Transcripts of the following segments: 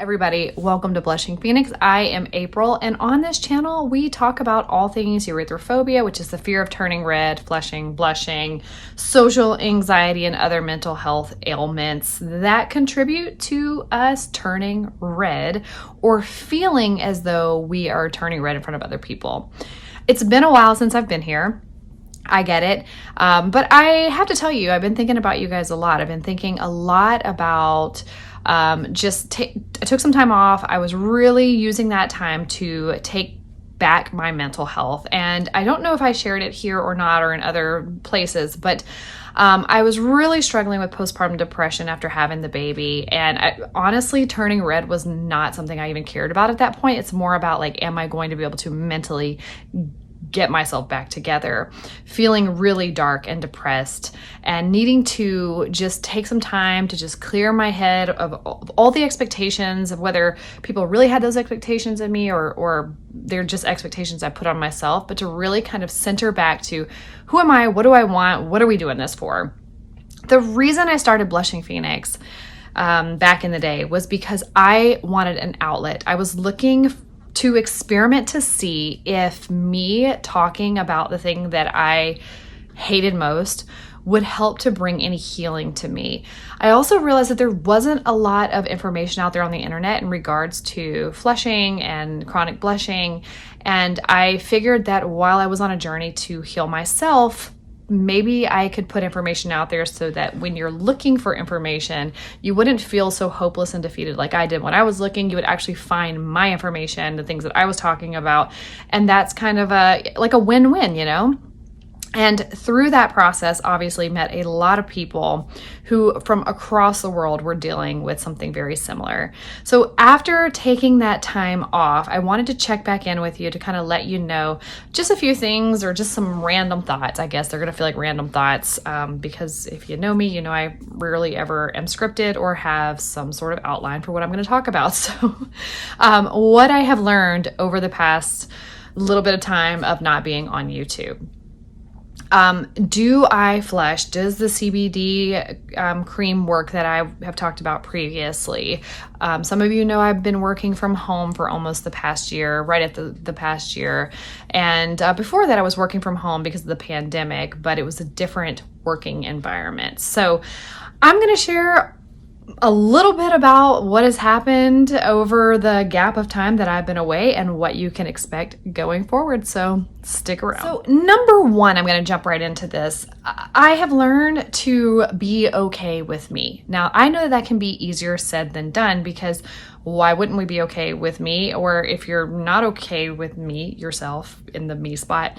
Everybody, welcome to Blushing Phoenix. I am April, and on this channel we talk about all things erythrophobia, which is the fear of turning red, flushing, blushing, social anxiety, and other mental health ailments that contribute to us turning red or feeling as though we are turning red in front of other people. It's been a while since I've been here. I get it. But I have to tell you, I've been thinking about you guys a lot. I've been thinking a lot about I took some time off. I was really using that time to take back my mental health. And I don't know if I shared it here or not, or in other places, but I was really struggling with postpartum depression after having the baby. And honestly, turning red was not something I even cared about at that point. It's more about like, am I going to be able to mentally get myself back together, feeling really dark and depressed, and needing to just take some time to just clear my head of all the expectations of whether people really had those expectations of me or they're just expectations I put on myself, but to really kind of center back to who am I, what do I want, what are we doing this for? The reason I started Blushing Phoenix back in the day was because I wanted an outlet. I was looking to experiment to see if me talking about the thing that I hated most would help to bring any healing to me. I also realized that there wasn't a lot of information out there on the internet in regards to flushing and chronic blushing. And I figured that while I was on a journey to heal myself, maybe I could put information out there so that when you're looking for information, you wouldn't feel so hopeless and defeated like I did when I was looking. You would actually find my information, the things that I was talking about. And that's kind of like a win-win, you know? And through that process, obviously met a lot of people who from across the world were dealing with something very similar. So after taking that time off, I wanted to check back in with you to kind of let you know just a few things or just some random thoughts. I guess they're going to feel like random thoughts because if you know me, you know I rarely ever am scripted or have some sort of outline for what I'm going to talk about. So what I have learned over the past little bit of time of not being on YouTube. Do I flush? Does the CBD cream work that I have talked about previously? Some of you know I've been working from home for almost the past year, right at the past year. And before that, I was working from home because of the pandemic, but it was a different working environment. So I'm going to share a little bit about what has happened over the gap of time that I've been away and what you can expect going forward. So stick around. So number one, I'm going to jump right into this. I have learned to be okay with me. Now, I know that can be easier said than done because why wouldn't we be okay with me? Or if you're not okay with me, yourself in the me spot,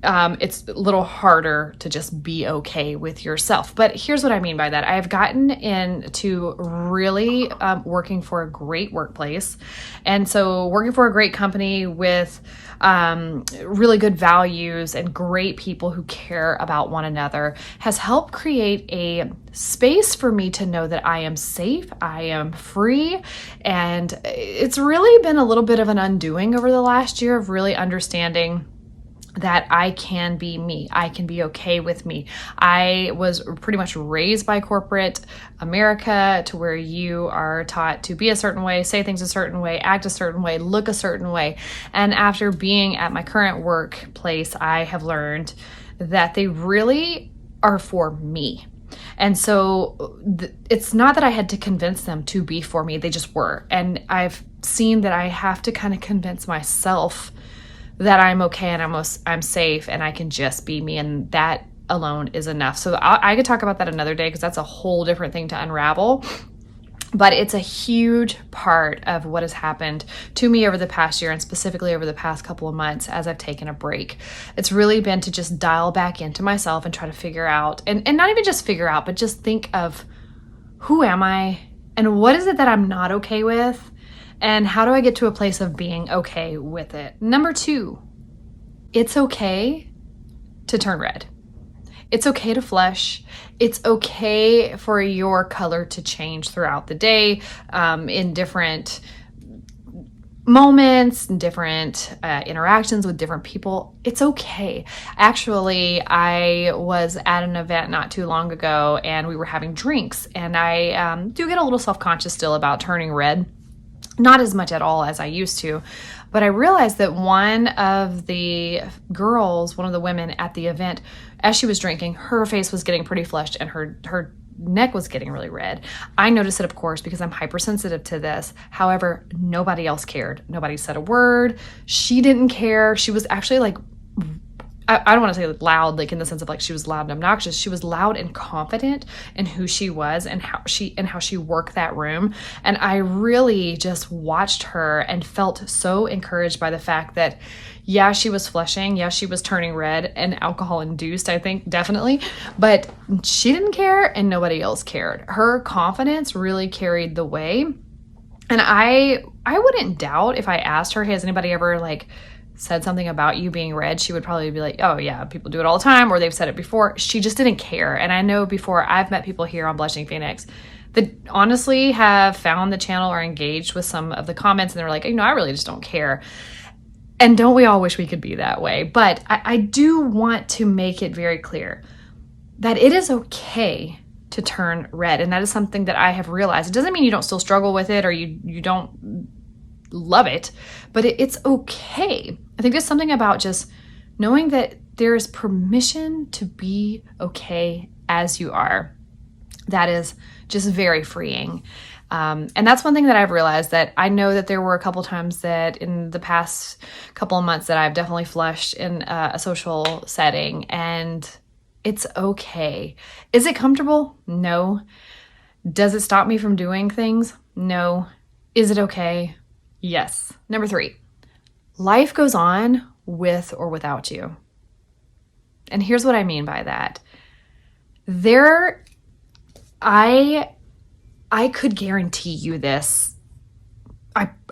it's a little harder to just be okay with yourself. But here's what I mean by that. I've gotten into really working for a great workplace. And so working for a great company with really good values and great people who care about one another has helped create a space for me to know that I am safe, I am free. And it's really been a little bit of an undoing over the last year of really understanding that I can be me. I can be okay with me. I was pretty much raised by corporate America to where you are taught to be a certain way, say things a certain way, act a certain way, look a certain way. And after being at my current workplace, I have learned that they really are for me. And so it's not that I had to convince them to be for me. They just were. And I've seen that I have to kind of convince myself that I'm okay and I'm safe and I can just be me, and that alone is enough. So I could talk about that another day because that's a whole different thing to unravel. But it's a huge part of what has happened to me over the past year and specifically over the past couple of months as I've taken a break. It's really been to just dial back into myself and try to figure out, and not even just figure out, but just think of who am I and what is it that I'm not okay with? And how do I get to a place of being okay with it? Number two, it's okay to turn red. It's okay to flush. It's okay for your color to change throughout the day in different moments and different interactions with different people. It's okay. Actually, I was at an event not too long ago and we were having drinks, and I do get a little self-conscious still about turning red. Not as much at all as I used to, but I realized that one of the girls, one of the women at the event, as she was drinking, her face was getting pretty flushed and her neck was getting really red. I noticed it, of course, because I'm hypersensitive to this. However, nobody else cared. Nobody said a word. She didn't care. She was actually like, I don't want to say loud, like in the sense of like she was loud and obnoxious. She was loud and confident in who she was and how she worked that room. And I really just watched her and felt so encouraged by the fact that, yeah, she was flushing. Yeah, she was turning red and alcohol induced, I think, definitely. But she didn't care and nobody else cared. Her confidence really carried the way. And I wouldn't doubt if I asked her, hey, has anybody ever like said something about you being red? She would probably be like, oh yeah, people do it all the time, or they've said it before. She just didn't care. And I know before, I've met people here on Blushing Phoenix that honestly have found the channel or engaged with some of the comments, and they're like, I really just don't care. And don't we all wish we could be that way? But I do want to make it very clear that it is okay to turn red. And that is something that I have realized. It doesn't mean you don't still struggle with it or you don't love it, but it's okay. I think there's something about just knowing that there is permission to be okay as you are. That is just very freeing. And that's one thing that I've realized, that I know that there were a couple times that in the past couple of months that I've definitely flushed in a social setting, and it's okay. Is it comfortable? No. Does it stop me from doing things? No. Is it okay? Yes. Number 3, life goes on with or without you. And here's what I mean by that. I could guarantee you this.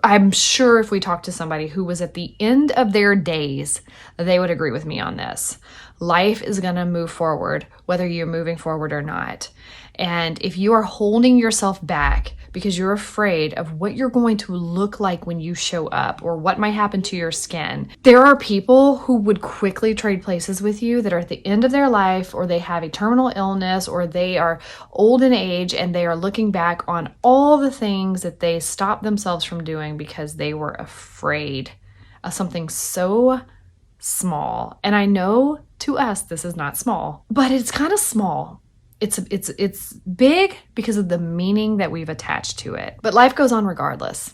I'm sure if we talked to somebody who was at the end of their days, they would agree with me on this. Life is going to move forward, whether you're moving forward or not. And if you are holding yourself back because you're afraid of what you're going to look like when you show up or what might happen to your skin, there are people who would quickly trade places with you that are at the end of their life, or they have a terminal illness, or they are old in age and they are looking back on all the things that they stopped themselves from doing because they were afraid of something so small. And I know to us this is not small, but it's kind of small. It's big because of the meaning that we've attached to it. But life goes on regardless.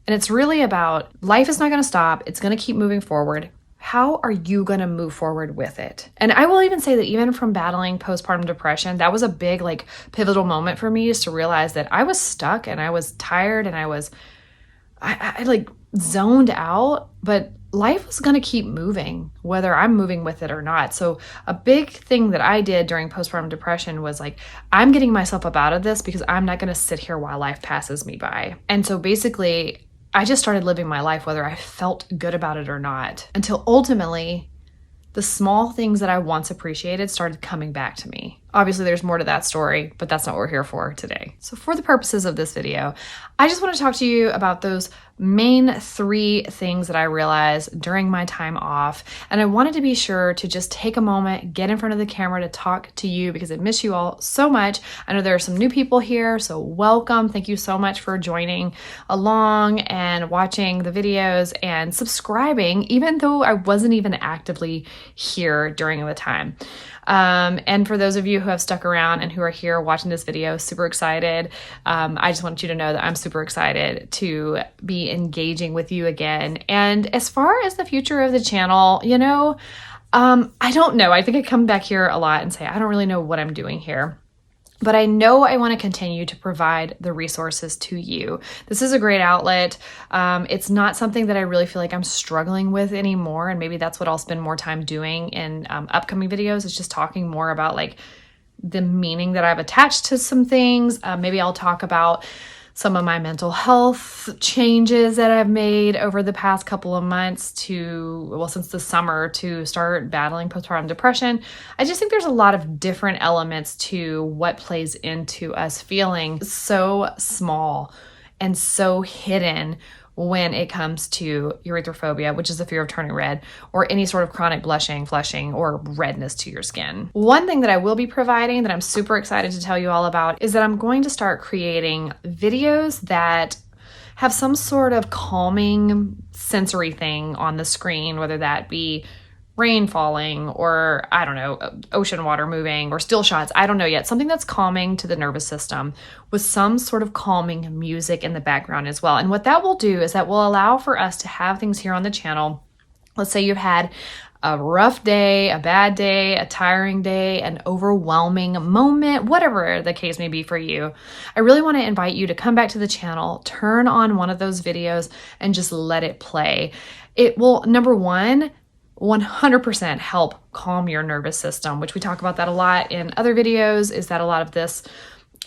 And it's really about, life is not going to stop. It's going to keep moving forward. How are you going to move forward with it? And I will even say that even from battling postpartum depression, that was a big pivotal moment for me, is to realize that I was stuck and I was tired and I zoned out, but life was going to keep moving, whether I'm moving with it or not. So a big thing that I did during postpartum depression was I'm getting myself up out of this because I'm not going to sit here while life passes me by. And so basically, I just started living my life whether I felt good about it or not, until ultimately the small things that I once appreciated started coming back to me. Obviously, there's more to that story, but that's not what we're here for today. So for the purposes of this video, I just want to talk to you about those main 3 things that I realized during my time off. And I wanted to be sure to just take a moment, get in front of the camera to talk to you because I miss you all so much. I know there are some new people here, so welcome. Thank you so much for joining along and watching the videos and subscribing, even though I wasn't even actively here during the time. And for those of you who have stuck around and who are here watching this video, super excited. I just want you to know that I'm super excited to be engaging with you again. And as far as the future of the channel, I don't know. I think I come back here a lot and say, I don't really know what I'm doing here. But I know I want to continue to provide the resources to you. This is a great outlet. It's not something that I really feel like I'm struggling with anymore. And maybe that's what I'll spend more time doing in upcoming videos, is just talking more about the meaning that I've attached to some things. Maybe I'll talk about some of my mental health changes that I've made over the past couple of months since the summer, to start battling postpartum depression. I just think there's a lot of different elements to what plays into us feeling so small and so hidden when it comes to erythrophobia, which is the fear of turning red, or any sort of chronic blushing, flushing, or redness to your skin. One thing that I will be providing that I'm super excited to tell you all about is that I'm going to start creating videos that have some sort of calming sensory thing on the screen, whether that be rain falling or, I don't know, ocean water moving or still shots. I don't know yet. Something that's calming to the nervous system with some sort of calming music in the background as well. And what that will do is that will allow for us to have things here on the channel. Let's say you've had a rough day, a bad day, a tiring day, an overwhelming moment, whatever the case may be for you. I really want to invite you to come back to the channel, turn on one of those videos, and just let it play. It will, number one, 100% help calm your nervous system, which we talk about that a lot in other videos, is that a lot of this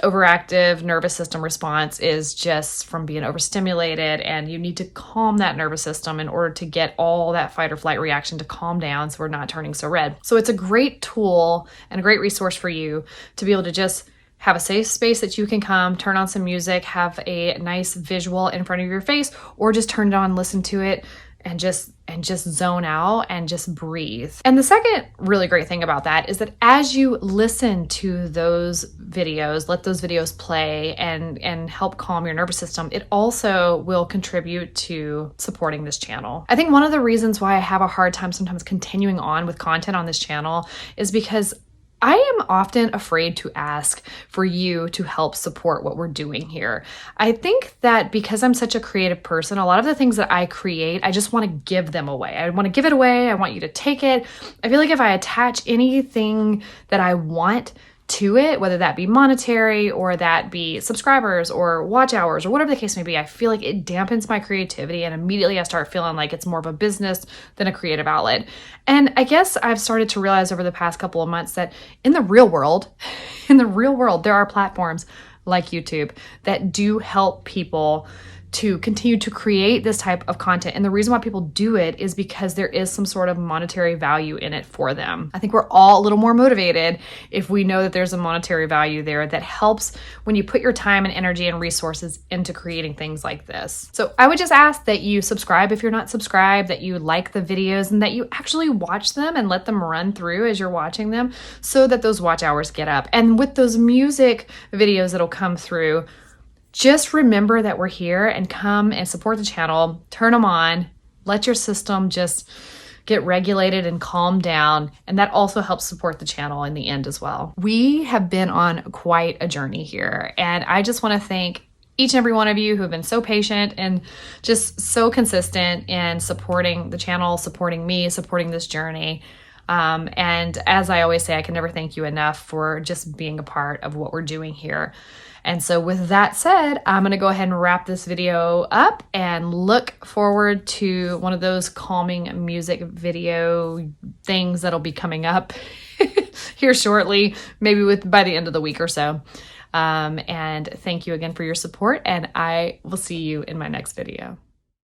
overactive nervous system response is just from being overstimulated, and you need to calm that nervous system in order to get all that fight or flight reaction to calm down so we're not turning so red. So it's a great tool and a great resource for you to be able to just have a safe space that you can come, turn on some music, have a nice visual in front of your face, or just turn it on, listen to it, and just zone out and just breathe. And the second really great thing about that is that as you listen to those videos, let those videos play and help calm your nervous system, it also will contribute to supporting this channel. I think one of the reasons why I have a hard time sometimes continuing on with content on this channel is because I am often afraid to ask for you to help support what we're doing here. I think that because I'm such a creative person, a lot of the things that I create, I just want to give them away. I want to give it away. I want you to take it. I feel like if I attach anything that I want to it, whether that be monetary or that be subscribers or watch hours or whatever the case may be, I feel like it dampens my creativity, and immediately I start feeling like it's more of a business than a creative outlet. And I guess I've started to realize over the past couple of months that in the real world, there are platforms like YouTube that do help people to continue to create this type of content. And the reason why people do it is because there is some sort of monetary value in it for them. I think we're all a little more motivated if we know that there's a monetary value there that helps when you put your time and energy and resources into creating things like this. So I would just ask that you subscribe if you're not subscribed, that you like the videos, and that you actually watch them and let them run through as you're watching them so that those watch hours get up. And with those music videos that'll come through, just remember that we're here and come and support the channel, turn them on, let your system just get regulated and calm down. And that also helps support the channel in the end as well. We have been on quite a journey here. And I just want to thank each and every one of you who have been so patient and just so consistent in supporting the channel, supporting me, supporting this journey. And as I always say, I can never thank you enough for just being a part of what we're doing here. And so with that said, I'm going to go ahead and wrap this video up and look forward to one of those calming music video things that'll be coming up here shortly, maybe by the end of the week or so. And thank you again for your support, and I will see you in my next video.